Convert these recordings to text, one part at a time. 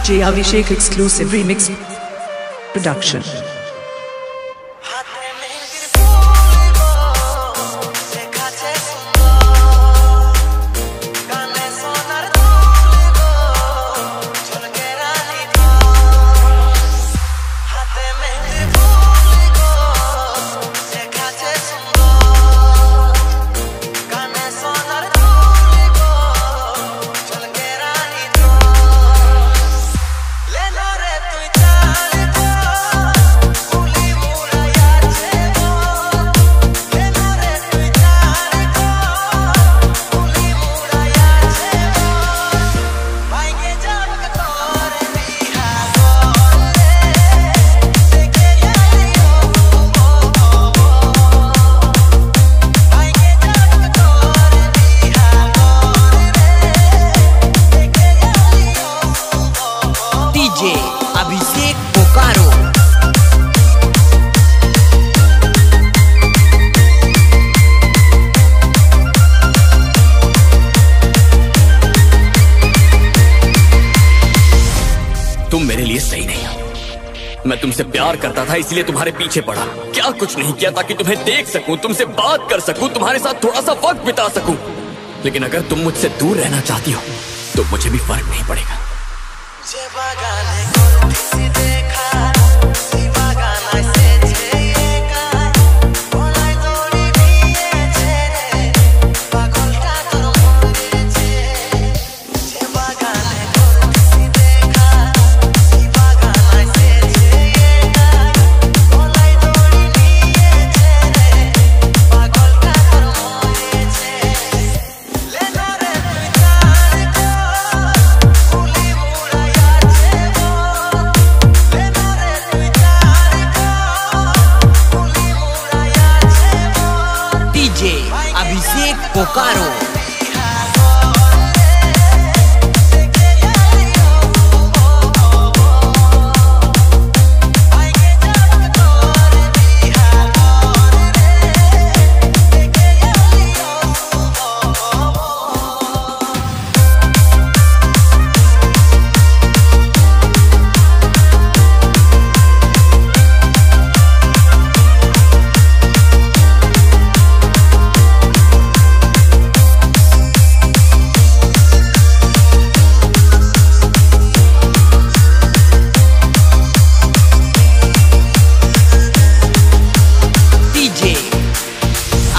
DJ Abhishek exclusive remix production. DJ Abhishek Bokaro। तुम मेरे लिए सही नहीं हो। मैं तुमसे प्यार करता था इसलिए तुम्हारे पीछे पड़ा। क्या कुछ नहीं किया ताकि तुम्हें देख सकूं, तुमसे बात कर सकूं, तुम्हारे साथ थोड़ा सा वक्त बिता सकूं। लेकिन अगर तुम मुझसे दूर रहना चाहती हो तो मुझे भी फर्क नहीं पड़ेगा। DJ Abhishek Bokaro।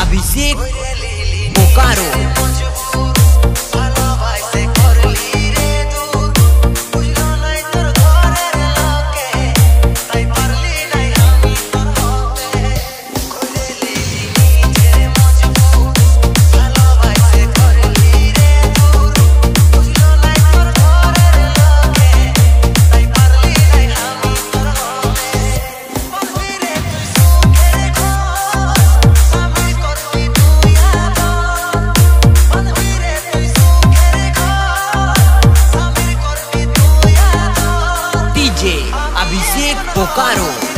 Abhishek Bokaro। DJ Abhishek Bokaro।